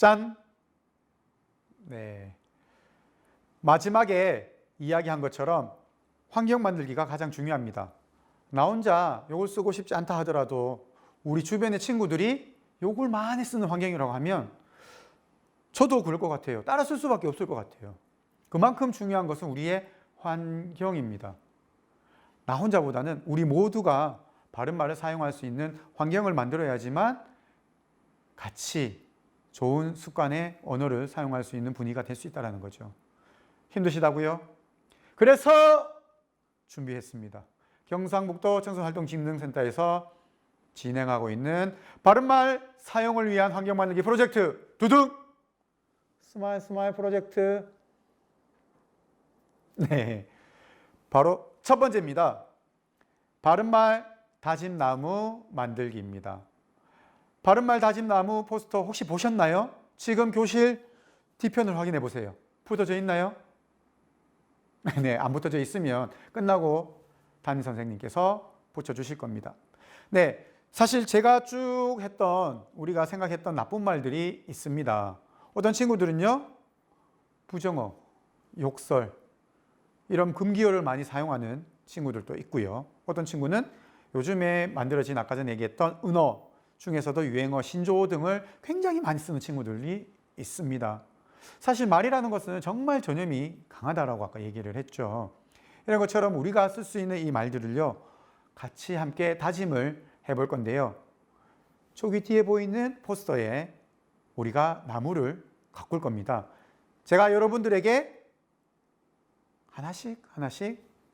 짠! 네. 마지막에 이야기한 것처럼 환경 만들기가 가장 중요합니다. 나 혼자 이걸 쓰고 싶지 않다 하더라도 우리 주변의 친구들이 이걸 많이 쓰는 환경이라고 하면 저도 그럴 것 같아요. 따라 쓸 수밖에 없을 것 같아요. 그만큼 중요한 것은 우리의 환경입니다. 나 혼자보다는 우리 모두가 바른말을 사용할 수 있는 환경을 만들어야지만 같이 좋은 습관의 언어를 사용할 수 있는 분위기가 될 수 있다는 거죠. 힘드시다고요? 그래서 준비했습니다. 경상북도 청소활동진흥센터에서 진행하고 있는 바른말 사용을 위한 환경 만들기 프로젝트 두둥! 스마일 스마일 프로젝트. 네, 바로 첫 번째입니다. 바른말 다짐나무 만들기입니다. 바른말 다짐나무 포스터 혹시 보셨나요? 지금 교실 뒤편을 확인해 보세요. 붙어져 있나요? 네, 안 붙어져 있으면 끝나고 담임 선생님께서 붙여주실 겁니다. 네, 사실 제가 쭉 했던, 우리가 생각했던 나쁜 말들이 있습니다. 어떤 친구들은요, 부정어, 욕설, 이런 금기어를 많이 사용하는 친구들도 있고요. 어떤 친구는 요즘에 만들어진 아까 전에 얘기했던 은어 중에서도 유행어, 신조어 등을 굉장히 많이 쓰는 친구들이 있습니다. 사실 말이라는 것은 정말 전염이 강하다라고 아까 얘기를 했죠. 이런 것처럼 우리가 쓸 수 있는 이 말들을요, 같이 함께 다짐을 해볼 건데요. 저기 뒤에 보이는 포스터에 우리가 나무를 가꿀 겁니다. 제가 여러분들에게 하나씩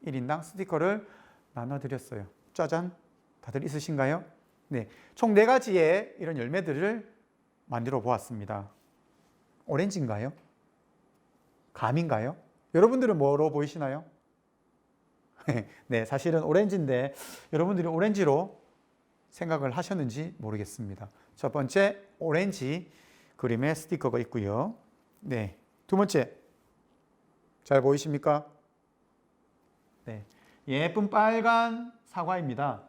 1인당 스티커를 나눠드렸어요. 짜잔! 다들 있으신가요? 네, 총 4가지의 이런 열매들을 만들어 보았습니다. 오렌지인가요? 감인가요? 여러분들은 뭐로 보이시나요? 네, 사실은 오렌지인데 여러분들이 오렌지로 생각을 하셨는지 모르겠습니다. 첫 번째, 오렌지 그림의 스티커가 있고요. 네, 두 번째, 잘 보이십니까? 네, 예쁜 빨간 사과입니다.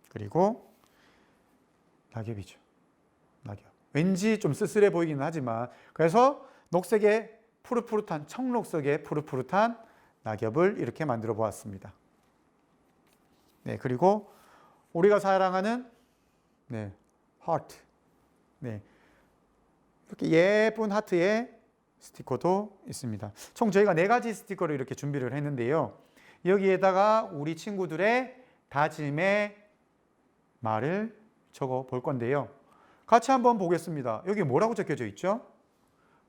그리고 낙엽이죠. 낙엽. 왠지 좀 쓸쓸해 보이긴 하지만, 그래서 녹색의 푸릇푸릇한, 청록색의 푸릇푸릇한 낙엽을 이렇게 만들어 보았습니다. 네, 그리고 우리가 사랑하는 하트. 네, 이렇게 예쁜 하트의 스티커도 있습니다. 총 저희가 4가지 스티커를 이렇게 준비를 했는데요. 여기에다가 우리 친구들의 다짐의 말을 적어 볼 건데요. 같이 한번 보겠습니다. 여기 뭐라고 적혀져 있죠?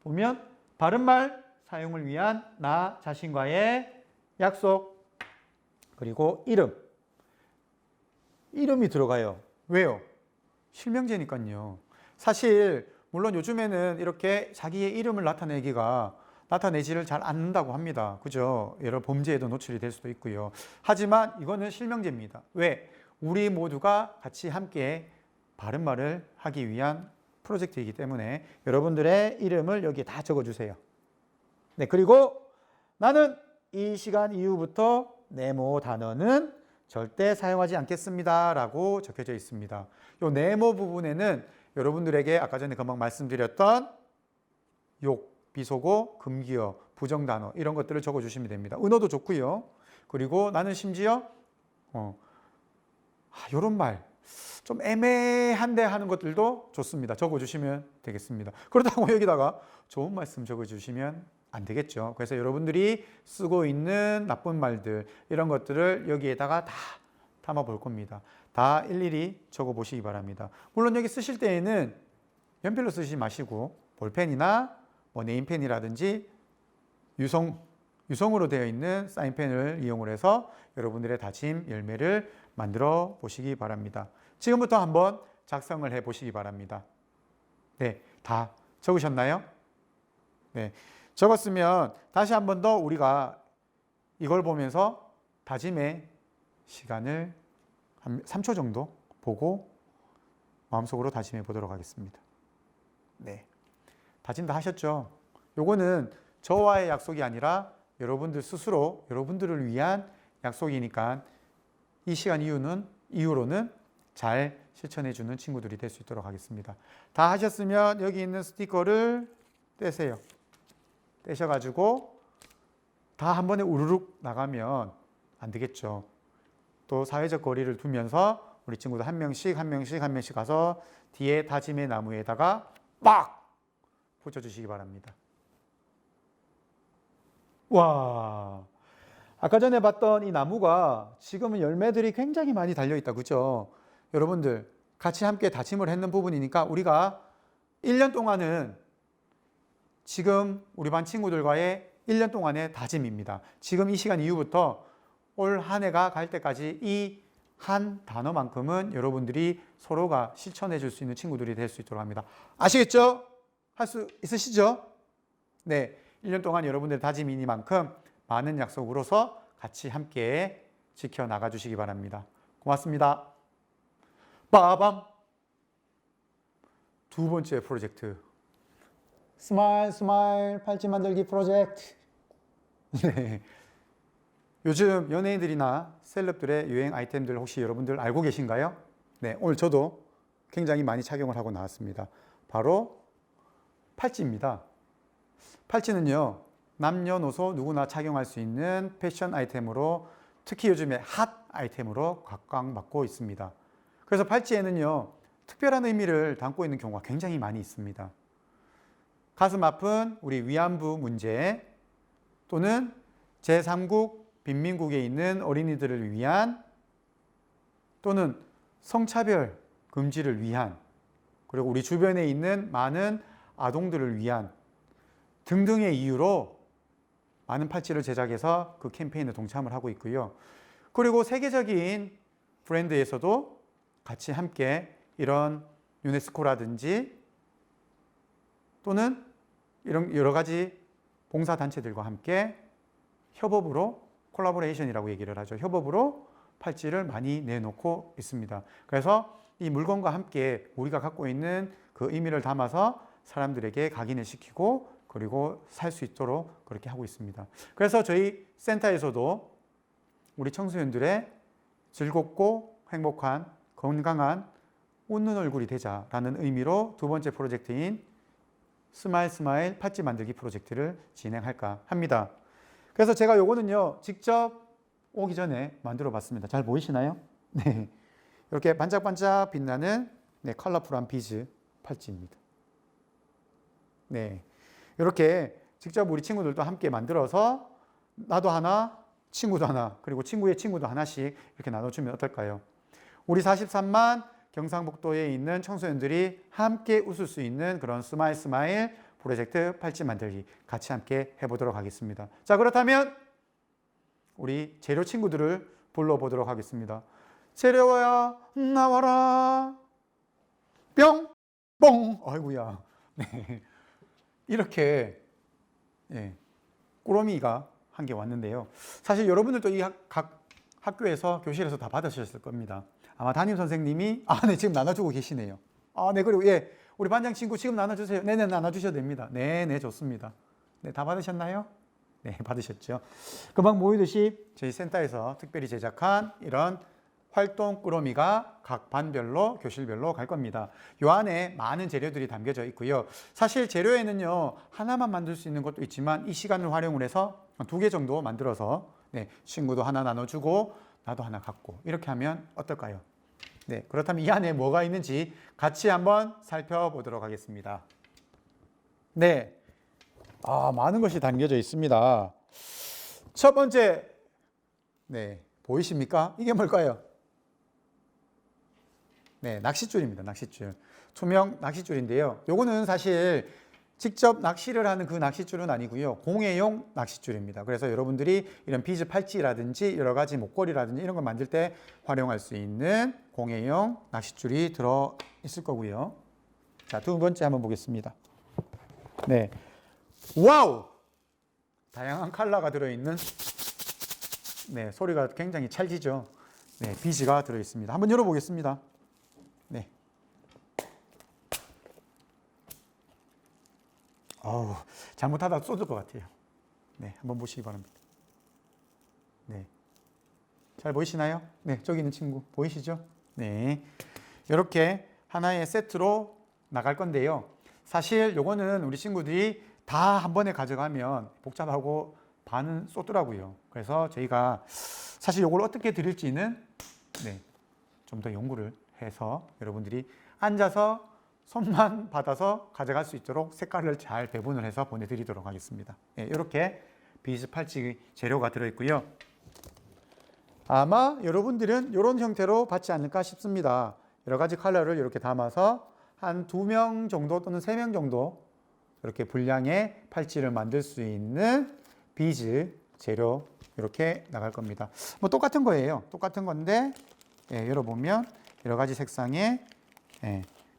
보면 바른말 사용을 위한 나 자신과의 약속, 그리고 이름이 들어가요. 왜요? 실명제니까요. 사실 물론 요즘에는 이렇게 자기의 이름을 나타내지를 잘 않는다고 합니다. 그죠? 여러 범죄에도 노출이 될 수도 있고요. 하지만 이거는 실명제입니다. 왜? 우리 모두가 같이 함께 바른말을 하기 위한 프로젝트이기 때문에 여러분들의 이름을 여기에 다 적어주세요. 네, 그리고 나는 이 시간 이후부터 네모 단어는 절대 사용하지 않겠습니다 라고 적혀져 있습니다. 이 네모 부분에는 여러분들에게 아까 전에 금방 말씀드렸던 욕, 비속어, 금기어, 부정단어 이런 것들을 적어주시면 됩니다. 은어도 좋고요. 그리고 나는 심지어 이런 말 좀 애매한데 하는 것들도 좋습니다. 적어주시면 되겠습니다. 그렇다고 여기다가 좋은 말씀 적어주시면 안 되겠죠. 그래서 여러분들이 쓰고 있는 나쁜 말들 이런 것들을 여기에다가 다 담아 볼 겁니다. 다 일일이 적어 보시기 바랍니다. 물론 여기 쓰실 때에는 연필로 쓰지 마시고 볼펜이나 네임펜이라든지 유성으로 되어 있는 사인펜을 이용을 해서 여러분들의 다짐 열매를 만들어 보시기 바랍니다. 지금부터 한번 작성을 해 보시기 바랍니다. 네, 다 적으셨나요? 네, 적었으면 다시 한 번 더 우리가 이걸 보면서 다짐의 시간을 한 3초 정도 보고 마음속으로 다짐해 보도록 하겠습니다. 네, 다짐 다 하셨죠? 요거는 저와의 약속이 아니라 여러분들 스스로 여러분들을 위한 약속이니까 이 시간 이후로는 잘 실천해 주는 친구들이 될 수 있도록 하겠습니다. 다 하셨으면 여기 있는 스티커를 떼세요. 떼셔가지고 다 한 번에 우르륵 나가면 안 되겠죠. 또 사회적 거리를 두면서 우리 친구들 한 명씩 가서 뒤에 다짐의 나무에다가 빡 붙여주시기 바랍니다. 와, 아까 전에 봤던 이 나무가 지금은 열매들이 굉장히 많이 달려있다. 그죠? 여러분들 같이 함께 다짐을 했는 부분이니까 우리가 1년 동안은 지금 우리 반 친구들과의 1년 동안의 다짐입니다. 지금 이 시간 이후부터 올 한 해가 갈 때까지 이 한 단어만큼은 여러분들이 서로가 실천해 줄 수 있는 친구들이 될 수 있도록 합니다. 아시겠죠? 할 수 있으시죠? 네, 1년 동안 여러분들의 다짐이니만큼 많은 약속으로서 같이 함께 지켜나가 주시기 바랍니다. 고맙습니다. 빠밤! 두 번째 프로젝트. 스마일 팔찌 만들기 프로젝트. 네. 요즘 연예인들이나 셀럽들의 유행 아이템들 혹시 여러분들 알고 계신가요? 네, 오늘 저도 굉장히 많이 착용을 하고 나왔습니다. 바로 팔찌입니다. 팔찌는요, 남녀노소 누구나 착용할 수 있는 패션 아이템으로 특히 요즘에 핫 아이템으로 각광받고 있습니다. 그래서 팔찌에는요, 특별한 의미를 담고 있는 경우가 굉장히 많이 있습니다. 가슴 아픈 우리 위안부 문제 또는 제3국 빈민국에 있는 어린이들을 위한 또는 성차별 금지를 위한 그리고 우리 주변에 있는 많은 아동들을 위한 등등의 이유로 많은 팔찌를 제작해서 그 캠페인에 동참을 하고 있고요. 그리고 세계적인 브랜드에서도 같이 함께 이런 유네스코라든지 또는 이런 여러 가지 봉사단체들과 함께 협업으로 콜라보레이션이라고 얘기를 하죠. 협업으로 팔찌를 많이 내놓고 있습니다. 그래서 이 물건과 함께 우리가 갖고 있는 그 의미를 담아서 사람들에게 각인을 시키고 그리고 살 수 있도록 그렇게 하고 있습니다. 그래서 저희 센터에서도 우리 청소년들의 즐겁고 행복한 건강한 웃는 얼굴이 되자라는 의미로 두 번째 프로젝트인 스마일 팔찌 만들기 프로젝트를 진행할까 합니다. 그래서 제가 요거는요, 직접 오기 전에 만들어 봤습니다. 잘 보이시나요? 네. 이렇게 반짝반짝 빛나는 컬러풀한 비즈 팔찌입니다. 네. 이렇게 직접 우리 친구들도 함께 만들어서 나도 하나, 친구도 하나, 그리고 친구의 친구도 하나씩 이렇게 나눠주면 어떨까요? 우리 43만 경상북도에 있는 청소년들이 함께 웃을 수 있는 그런 스마일 프로젝트 팔찌 만들기 같이 함께 해보도록 하겠습니다. 자, 그렇다면 우리 재료 친구들을 불러보도록 하겠습니다. 재료야 나와라 뿅 뽕. 아이고야. 네. 이렇게 꾸러미가 한 개 왔는데요. 사실 여러분들도 이 각 학교에서 교실에서 다 받으셨을 겁니다. 아마 담임 선생님이 네, 지금 나눠주고 계시네요. 네, 그리고 우리 반장 친구 지금 나눠주세요. 네네, 나눠주셔도 됩니다. 네네, 좋습니다. 네, 다 받으셨나요? 네, 받으셨죠. 금방 모이듯이 저희 센터에서 특별히 제작한 이런 활동 꾸러미가 각 반별로 교실별로 갈 겁니다. 이 안에 많은 재료들이 담겨져 있고요. 사실 재료에는요, 하나만 만들 수 있는 것도 있지만 이 시간을 활용을 해서 2개 정도 만들어서 친구도 하나 나눠주고 나도 하나 갖고 이렇게 하면 어떨까요? 네, 그렇다면 이 안에 뭐가 있는지 같이 한번 살펴보도록 하겠습니다. 네, 많은 것이 담겨져 있습니다. 첫 번째, 보이십니까? 이게 뭘까요? 네, 낚싯줄입니다. 낚싯줄. 투명 낚싯줄인데요. 요거는 사실 직접 낚시를 하는 그 낚싯줄은 아니고요. 공예용 낚싯줄입니다. 그래서 여러분들이 이런 비즈 팔찌라든지 여러 가지 목걸이라든지 이런 걸 만들 때 활용할 수 있는 공예용 낚싯줄이 들어 있을 거고요. 자, 두 번째 한번 보겠습니다. 네. 와우! 다양한 컬러가 들어있는 소리가 굉장히 찰지죠. 비즈가 들어 있습니다. 한번 열어보겠습니다. 네. 잘못하다 쏟을 것 같아요. 네, 한번 보시기 바랍니다. 네. 잘 보이시나요? 네, 저기 있는 친구 보이시죠? 네, 이렇게 하나의 세트로 나갈 건데요. 사실 요거는 우리 친구들이 다 한 번에 가져가면 복잡하고 반은 쏟더라고요. 그래서 저희가 사실 요걸 어떻게 드릴지는 좀 더 연구를 해서 여러분들이 앉아서 손만 받아서 가져갈 수 있도록 색깔을 잘 배분을 해서 보내드리도록 하겠습니다. 이렇게 비즈 팔찌 재료가 들어있고요. 아마 여러분들은 이런 형태로 받지 않을까 싶습니다. 여러 가지 컬러를 이렇게 담아서 한 2명 정도 또는 3명 정도 이렇게 분량의 팔찌를 만들 수 있는 비즈 재료 이렇게 나갈 겁니다. 뭐 똑같은 거예요. 똑같은 건데 열어보면 여러 가지 색상의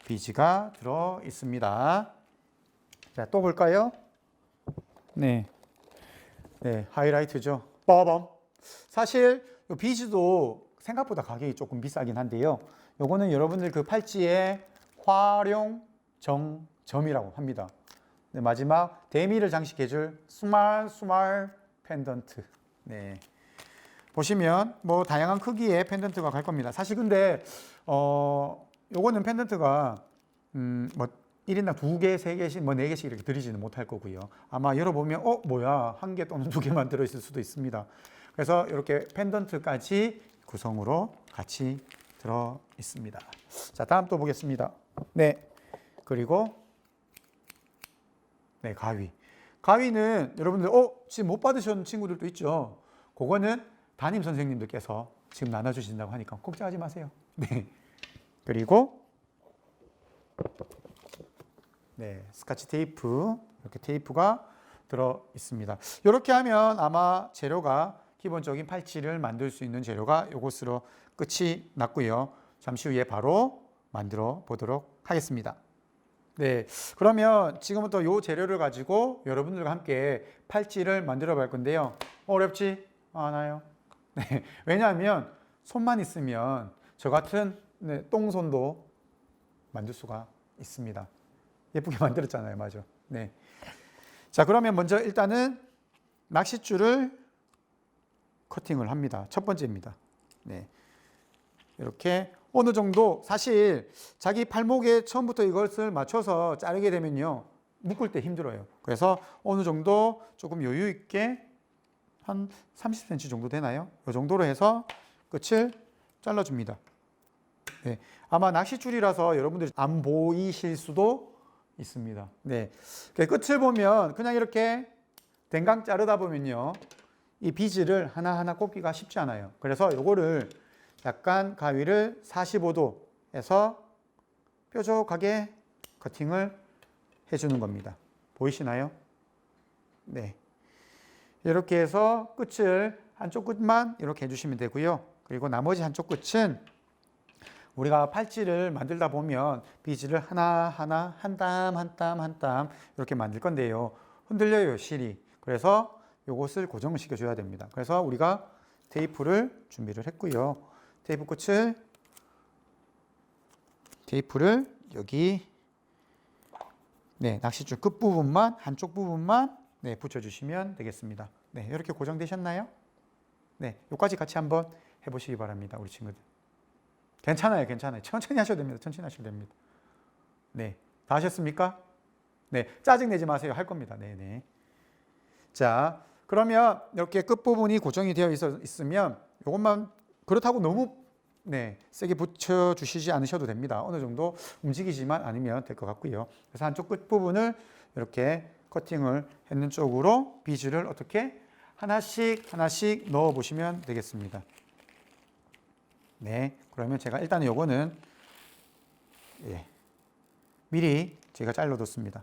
비즈가 들어 있습니다. 자, 또 볼까요? 네, 하이라이트죠. 빠밤. 사실 이 비즈도 생각보다 가격이 조금 비싸긴 한데요. 요거는 여러분들 그 팔찌의 활용 정점이라고 합니다. 네, 마지막 대미를 장식해줄 스몰 펜던트. 네. 보시면 뭐 다양한 크기의 펜던트가 갈 겁니다. 사실 근데 요거는 펜던트가 뭐 1인당 2개, 3개씩, 뭐 4개씩 이렇게 드리지는 못할 거고요. 아마 열어보면 뭐야, 1개 또는 2개만 들어있을 수도 있습니다. 그래서 이렇게 펜던트까지 구성으로 같이 들어 있습니다. 자, 다음 또 보겠습니다. 네, 그리고 가위. 가위는 여러분들 지금 못 받으신 친구들도 있죠. 그거는 담임 선생님들께서 지금 나눠주신다고 하니까 걱정하지 마세요. 네, 그리고 스카치 테이프, 이렇게 테이프가 들어 있습니다. 이렇게 하면 아마 재료가 기본적인 팔찌를 만들 수 있는 재료가 이것으로 끝이 났고요. 잠시 후에 바로 만들어 보도록 하겠습니다. 네, 그러면 지금부터 이 재료를 가지고 여러분들과 함께 팔찌를 만들어 볼 건데요. 어렵지 않아요. 네, 왜냐하면 손만 있으면 저 같은 똥손도 만들 수가 있습니다. 예쁘게 만들었잖아요. 맞아. 네. 자, 그러면 먼저 일단은 낚싯줄을 커팅을 합니다. 첫 번째입니다. 네. 이렇게 어느 정도 사실 자기 팔목에 처음부터 이것을 맞춰서 자르게 되면요. 묶을 때 힘들어요. 그래서 어느 정도 조금 여유 있게 한 30cm 정도 되나요? 이 정도로 해서 끝을 잘라줍니다. 네. 아마 낚싯줄이라서 여러분들이 안 보이실 수도 있습니다. 네. 끝을 보면 그냥 이렇게 댕강 자르다 보면요. 이 비즈를 하나하나 꼽기가 쉽지 않아요. 그래서 요거를 약간 가위를 45도에서 뾰족하게 커팅을 해주는 겁니다. 보이시나요? 네. 이렇게 해서 끝을 한쪽 끝만 이렇게 해주시면 되고요. 그리고 나머지 한쪽 끝은 우리가 팔찌를 만들다 보면 비즈를 하나하나 한 땀 한 땀 한 땀 이렇게 만들 건데요. 흔들려요, 실이. 그래서 이것을 고정을 시켜줘야 됩니다. 그래서 우리가 테이프를 준비를 했고요. 테이프를 여기 낚싯줄 끝부분만 한쪽 부분만 붙여주시면 되겠습니다. 네, 이렇게 고정되셨나요? 네, 여기까지 같이 한번 해보시기 바랍니다, 우리 친구들. 괜찮아요. 천천히 하셔도 됩니다. 네, 다 하셨습니까? 네, 짜증내지 마세요. 할 겁니다. 네네. 자, 그러면 이렇게 끝부분이 고정이 되어 있으면 이것만 그렇다고 너무 세게 붙여주시지 않으셔도 됩니다. 어느 정도 움직이지만 않으면 될 것 같고요. 그래서 한쪽 끝부분을 이렇게 커팅을 했는 쪽으로 비즈를 어떻게 하나씩 넣어 보시면 되겠습니다. 네, 그러면 제가 일단은 요거는 미리 제가 잘라뒀습니다.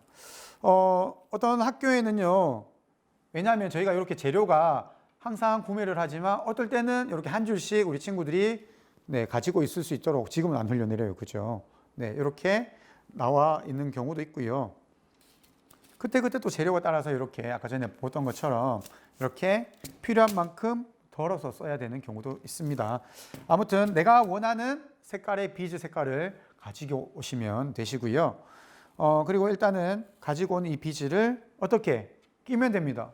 어떤 학교에는요, 왜냐하면 저희가 이렇게 재료가 항상 구매를 하지만 어떨 때는 이렇게 한 줄씩 우리 친구들이 가지고 있을 수 있도록 지금은 안 흘려내려요. 그죠? 네, 이렇게 나와 있는 경우도 있고요. 그때 또 재료가 따라서 이렇게 아까 전에 보던 것처럼 이렇게 필요한 만큼 덜어서 써야 되는 경우도 있습니다. 아무튼 내가 원하는 색깔의 비즈 색깔을 가지고 오시면 되시고요. 그리고 일단은 가지고 온 이 비즈를 어떻게 끼면 됩니다.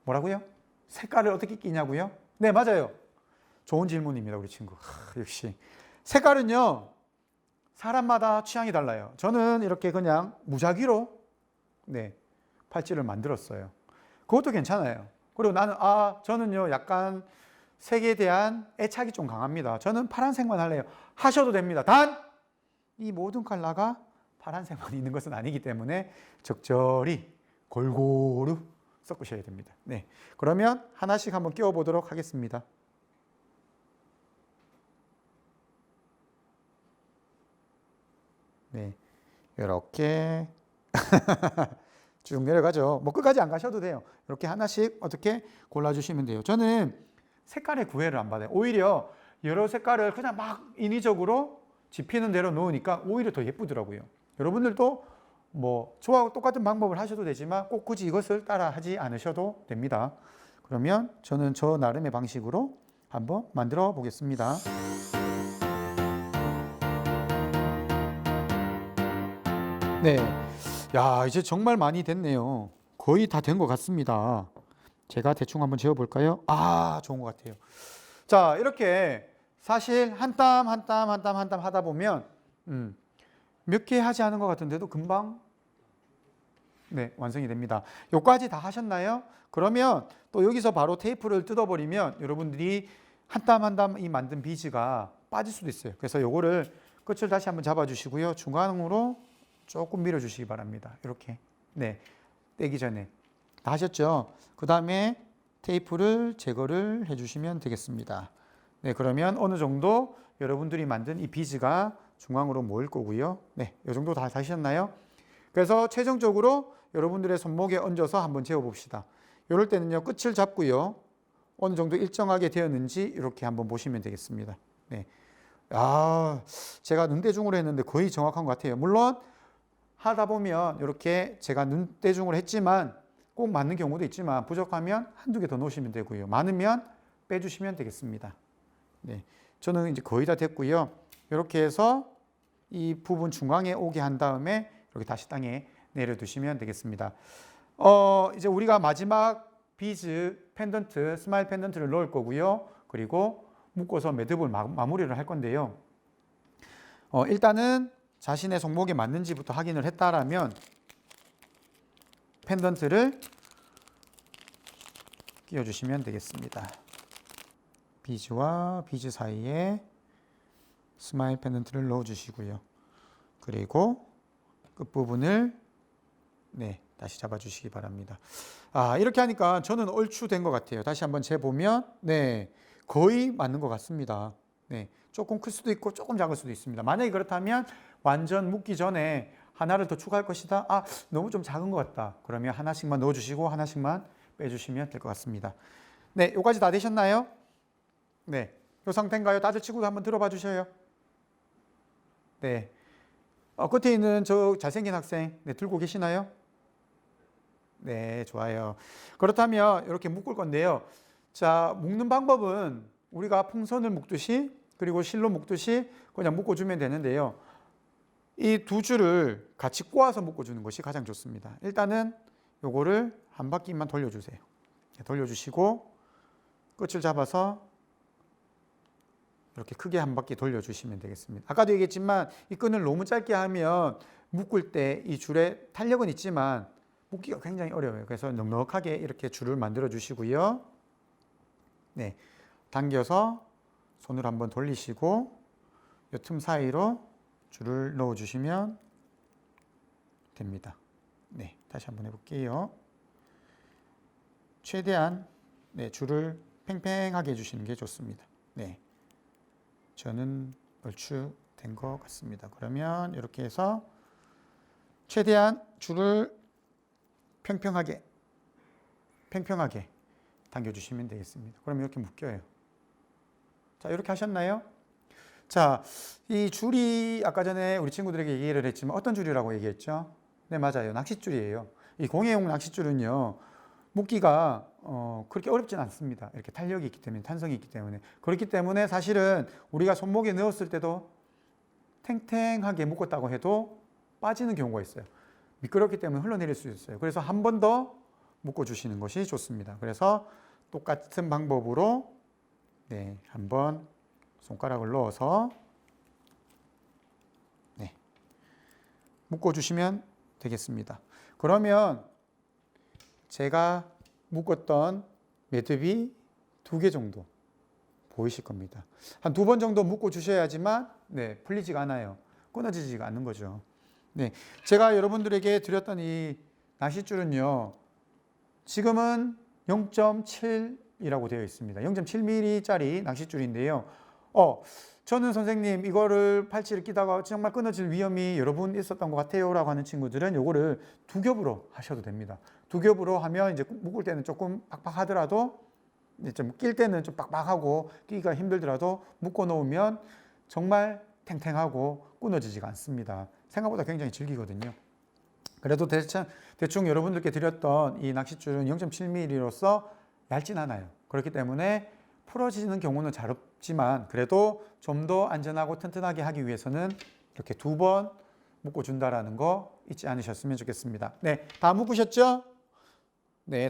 뭐라고요? 색깔을 어떻게 끼냐고요? 네, 맞아요. 좋은 질문입니다, 우리 친구. 역시 색깔은요, 사람마다 취향이 달라요. 저는 이렇게 그냥 무작위로 네, 팔찌를 만들었어요. 그것도 괜찮아요. 그리고 나는 저는요 약간 색에 대한 애착이 좀 강합니다. 저는 파란색만 할래요. 하셔도 됩니다. 단 이 모든 컬러가 파란색만 있는 것은 아니기 때문에 적절히 골고루 섞으셔야 됩니다. 네, 그러면 하나씩 한번 끼워 보도록 하겠습니다. 네, 이렇게 쭉 내려가죠. 뭐 끝까지 안 가셔도 돼요. 이렇게 하나씩 어떻게 골라주시면 돼요. 저는 색깔의 구애를 안 받아요. 오히려 여러 색깔을 그냥 막 인위적으로 집히는 대로 놓으니까 오히려 더 예쁘더라고요. 여러분들도 뭐 저와 똑같은 방법을 하셔도 되지만 꼭 굳이 이것을 따라 하지 않으셔도 됩니다. 그러면 저는 저 나름의 방식으로 한번 만들어 보겠습니다. 네. 야, 이제 정말 많이 됐네요. 거의 다 된 것 같습니다. 제가 대충 한번 재워볼까요? 좋은 것 같아요. 자, 이렇게 사실 한 땀 한 땀 한 땀 한 땀 하다 보면 몇 개 하지 않은 것 같은데도 금방 네, 완성이 됩니다. 요까지 다 하셨나요? 그러면 또 여기서 바로 테이프를 뜯어버리면 여러분들이 한 땀 한 땀 이 만든 비즈가 빠질 수도 있어요. 그래서 요거를 끝을 다시 한번 잡아주시고요. 중간으로 조금 밀어주시기 바랍니다. 이렇게 네, 떼기 전에 다 하셨죠? 그 다음에 테이프를 제거를 해주시면 되겠습니다. 네, 그러면 어느 정도 여러분들이 만든 이 비즈가 중앙으로 모일 거고요. 네, 이 정도 다 하셨나요? 그래서 최종적으로 여러분들의 손목에 얹어서 한번 재워봅시다. 이럴 때는요, 끝을 잡고요. 어느 정도 일정하게 되었는지 이렇게 한번 보시면 되겠습니다. 네. 제가 눈대중으로 했는데 거의 정확한 것 같아요. 물론 하다 보면 이렇게 제가 눈대중으로 했지만 꼭 맞는 경우도 있지만 부족하면 한두 개 더 놓으시면 되고요. 많으면 빼주시면 되겠습니다. 네. 저는 이제 거의 다 됐고요. 이렇게 해서 이 부분 중앙에 오게 한 다음에 이렇게 다시 땅에 내려두시면 되겠습니다. 이제 우리가 마지막 비즈 펜던트, 스마일 펜던트를 넣을 거고요. 그리고 묶어서 매듭을 마무리를 할 건데요. 일단은 자신의 손목에 맞는지부터 확인을 했다라면 펜던트를 끼워주시면 되겠습니다. 비즈와 비즈 사이에 스마일 펜던트를 넣어주시고요. 그리고 끝부분을 네, 다시 잡아주시기 바랍니다. 이렇게 하니까 저는 얼추 된 것 같아요. 다시 한번 재보면 네, 거의 맞는 것 같습니다. 네, 조금 클 수도 있고 조금 작을 수도 있습니다. 만약에 그렇다면 완전 묶기 전에 하나를 더 추가할 것이다. 너무 좀 작은 것 같다. 그러면 하나씩만 넣어주시고 하나씩만 빼주시면 될 것 같습니다. 네, 요까지 다 되셨나요? 네, 요 상태인가요? 다들 치고도 한번 들어봐 주셔요. 네, 끝에 있는 저 잘생긴 학생 네, 들고 계시나요? 네, 좋아요. 그렇다면 이렇게 묶을 건데요. 자, 묶는 방법은 우리가 풍선을 묶듯이 그리고 실로 묶듯이 그냥 묶어주면 되는데요. 이 두 줄을 같이 꼬아서 묶어주는 것이 가장 좋습니다. 일단은 요거를 한 바퀴만 돌려주세요. 돌려주시고 끝을 잡아서 이렇게 크게 한 바퀴 돌려주시면 되겠습니다. 아까도 얘기했지만 이 끈을 너무 짧게 하면 묶을 때 이 줄에 탄력은 있지만 묶기가 굉장히 어려워요. 그래서 넉넉하게 이렇게 줄을 만들어 주시고요. 네, 당겨서 손을 한번 돌리시고 이 틈 사이로 줄을 넣어 주시면 됩니다. 네, 다시 한번 해볼게요. 최대한 네, 줄을 팽팽하게 해주시는 게 좋습니다. 네, 저는 얼추 된 것 같습니다. 그러면 이렇게 해서 최대한 줄을 팽팽하게 당겨주시면 되겠습니다. 그럼 이렇게 묶여요. 자, 이렇게 하셨나요? 자, 이 줄이 아까 전에 우리 친구들에게 얘기를 했지만 어떤 줄이라고 얘기했죠? 네, 맞아요. 낚싯줄이에요. 이 공예용 낚싯줄은요, 묶기가 그렇게 어렵진 않습니다. 이렇게 탄력이 있기 때문에, 탄성이 있기 때문에. 그렇기 때문에 사실은 우리가 손목에 넣었을 때도 탱탱하게 묶었다고 해도 빠지는 경우가 있어요. 미끄럽기 때문에 흘러내릴 수 있어요. 그래서 한 번 더 묶어주시는 것이 좋습니다. 그래서 똑같은 방법으로 네, 한번 손가락을 넣어서 묶어주시면 되겠습니다. 그러면 제가 묶었던 매듭이 2개 정도 보이실 겁니다. 한 2번 정도 묶어주셔야지만 풀리지가 않아요. 끊어지지가 않는 거죠. 제가 여러분들에게 드렸던 이 낚싯줄은요, 지금은 0.7이라고 되어 있습니다. 0.7mm짜리 낚싯줄인데요. 저는 선생님 이거를 팔찌를 끼다가 정말 끊어질 위험이 여러 번 있었던 것 같아요 라고 하는 친구들은 이거를 2겹으로 하셔도 됩니다. 2겹으로 하면 이제 묶을 때는 조금 빡빡하더라도 좀 낄 때는 좀 빡빡하고 끼기가 힘들더라도 묶어 놓으면 정말 탱탱하고 끊어지지가 않습니다. 생각보다 굉장히 질기거든요. 그래도 대충 여러분들께 드렸던 이 낚싯줄은 0.7mm로서 얇진 않아요. 그렇기 때문에 풀어지는 경우는 잘 없지만 그래도 좀 더 안전하고 튼튼하게 하기 위해서는 이렇게 2번 묶어준다라는 거 잊지 않으셨으면 좋겠습니다. 다 묶으셨죠?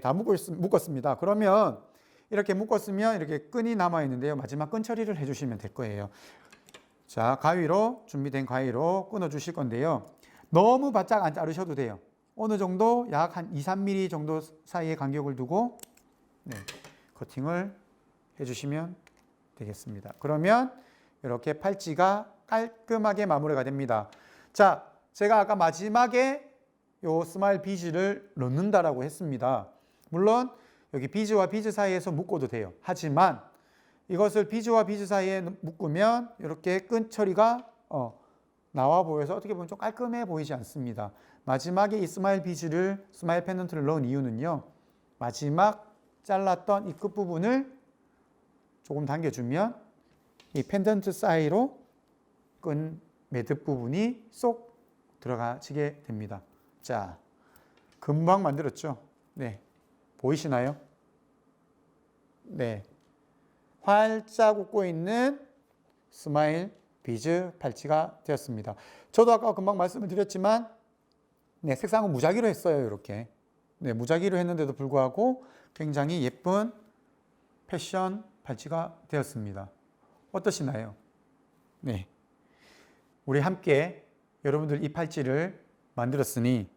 다 묶었습니다. 그러면 이렇게 묶었으면 이렇게 끈이 남아 있는데요. 마지막 끈 처리를 해주시면 될 거예요. 자, 가위로 준비된 가위로 끊어 주실 건데요. 너무 바짝 안 자르셔도 돼요. 어느 정도 약 한 2-3mm 정도 사이에 간격을 두고 커팅을 해주시면 되겠습니다. 그러면 이렇게 팔찌가 깔끔하게 마무리가 됩니다. 자, 제가 아까 마지막에 요 스마일 비즈를 넣는다라고 했습니다. 물론 여기 비즈와 비즈 사이에서 묶어도 돼요. 하지만 이것을 비즈와 비즈 사이에 묶으면 이렇게 끈 처리가 나와 보여서 어떻게 보면 좀 깔끔해 보이지 않습니다. 마지막에 이 스마일 비즈를, 스마일 펜던트를 넣은 이유는요, 마지막 잘랐던 이 끝부분을 조금 당겨주면 이 펜던트 사이로 끈 매듭 부분이 쏙 들어가지게 됩니다. 자, 금방 만들었죠? 보이시나요? 활짝 웃고 있는 스마일 비즈 팔찌가 되었습니다. 저도 아까 금방 말씀을 드렸지만 색상은 무작위로 했어요. 이렇게 무작위로 했는데도 불구하고 굉장히 예쁜 패션 팔찌가 되었습니다. 어떠시나요? 우리 함께 여러분들 이 팔찌를 만들었으니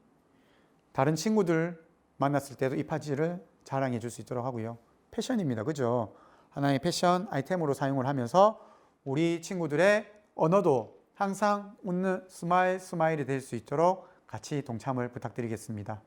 다른 친구들 만났을 때도 이 팔찌를 자랑해 줄 수 있도록 하고요. 패션입니다. 그죠? 하나의 패션 아이템으로 사용을 하면서 우리 친구들의 언어도 항상 웃는 스마일이 될 수 있도록 같이 동참을 부탁드리겠습니다.